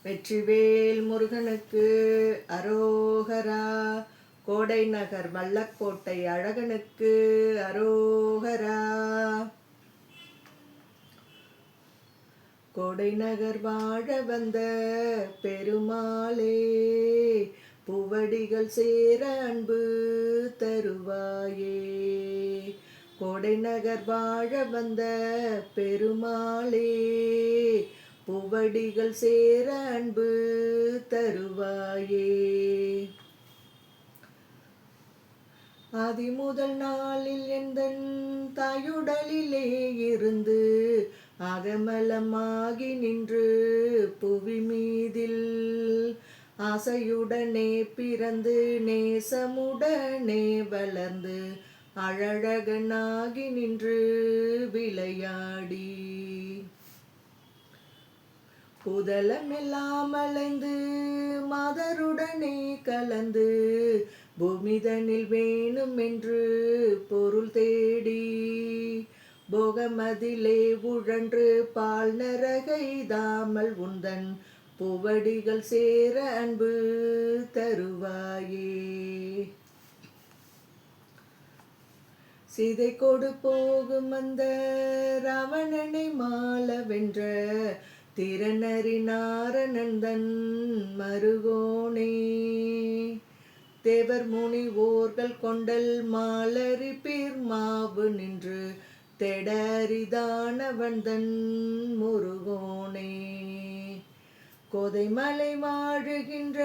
வெற்றிவேல் முருகனுக்கு அரோகரா. கோடை நகர் வல்லக்கோட்டை அழகனுக்கு அரோகரா. கோடை நகர் வாழ வந்த பெருமாளே, பூவடிகள் சேர அன்பு தருவாயே. கோடை நகர் வாழ வந்த பெருமாளே, பூவடிகள் சேர அன்பு தருவாயே. முதல் நாளில் எந்தன் தாயுடலிலே இருந்து அகமலமாகி நின்று புவி மீதில் ஆசையுடனே பிறந்து நேசமுடனே வளர்ந்து அழகனாகி நின்று விளையாடி புதலமெல்லாம் அலைந்து மாதருடனே கலந்து பூமிதனில் வேணும் என்று பொருள் தேடி போகமதிலே உழன்று பால் நரகைதாமல் உந்தன் பூவடிகள் சேர அன்பு தருவாயே. சீதை கொடு போகும் அந்த ராவணனை மால வென்ற திறனறினாரனந்தன் மருகோனே, தேவர் முனிவோர்கள் கொண்டல் மாலரி மாவு நின்று தெடரிதானவந்தன் முருகோனே, கோதைமலை வாழுகின்ற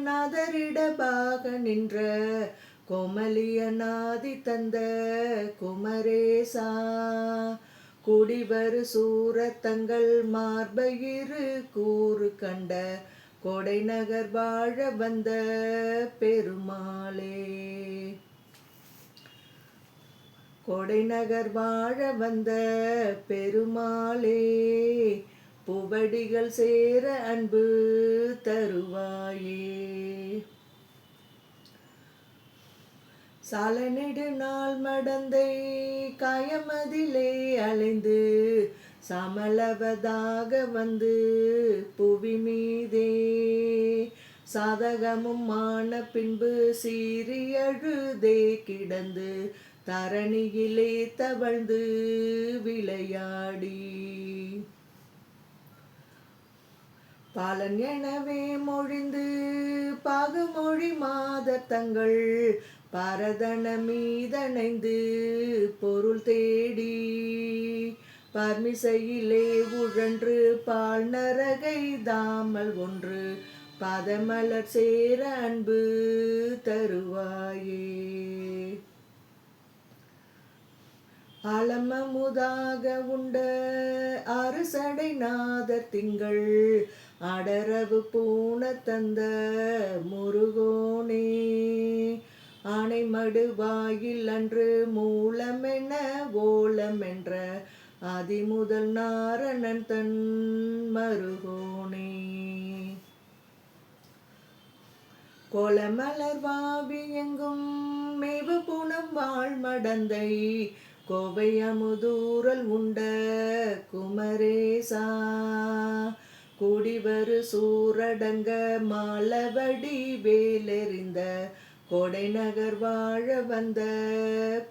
நாதரிடபாக நின்ற கோமலியநாதி தந்த குமரேசா, குடிவரு சூர தங்கள் மார்பயிறு கூறு கண்ட கோடை நகர் வாழ வந்த பெருமாளே. கோடை நகர் வாழ வந்த பெருமாளே, பூவடிகள் சேர அன்பு தருவாயே. சால நெடு நாள் மடந்தை காயமதிலே அலைந்து சமலவதாக வந்து புவி மீதே சாதகமும் ஆன பின்பு சீரியழுதே கிடந்து தரணியிலே தவழ்ந்து விளையாடி பாலன் எனவே மொழிந்து பாகுமொழி மாதத்தங்கள் பரதன மீதணைந்து பொருள் தேடி பர்மிசையிலே உழன்று பால் நரகை தாமல் ஒன்று பதமலர் சேர அன்பு தருவாயே. ஆலமமுதாக உண்ட அரசடை நாதர் திங்கள் அடரவு பூண தந்த முருகோனே, ஆனை மடுவாயில் அன்று மூலமென ஓலமென்ற அதிமுதல் நாரணன் தன் மருகோனே, கோலமலர் வாவி எங்கும் மேவு புனம் வாழ் மடந்தை கோவை அமுதூரல் உண்ட குமரேசா, குடிவரு சூரடங்க மாலவடி வேலெறிந்த கோடை நகர் வாழ வந்த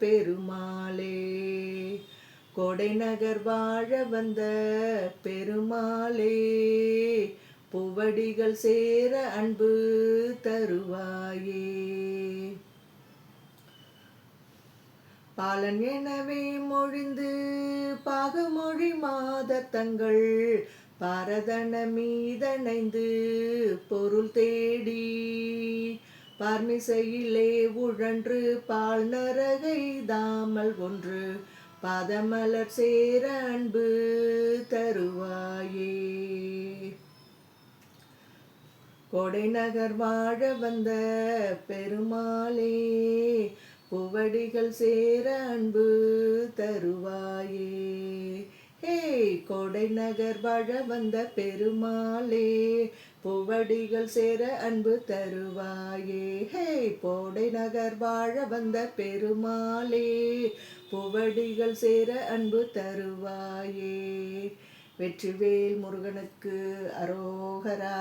பெருமாளே. கோடை நகர் வாழ வந்த பெருமாளே, பூவடிகள் சேர அன்பு தருவாயே. பாலன் எனவே மொழிந்து பாகுமொழி மாதத்தங்கள் பரதன மீதணைந்து பொருள் தேடி பார்மிசையிலே உழன்று பால் நரகை தாமல் ஒன்று பதமலர் சேர அன்பு தருவாயே. கோடை நகர் வாழ வந்த பெருமாளே, பூவடிகள் சேர அன்பு தருவாயே. ஹே கோடை நகர் வாழ வந்த பெருமாளே, பூவடிகள் சேர அன்பு தருவாயே. ஹே கோடை நகர் வாழ வந்த பெருமாளே, பூவடிகள் சேர அன்பு தருவாயே. வெற்றிவேல் முருகனுக்கு அரோகரா. அரோகரா.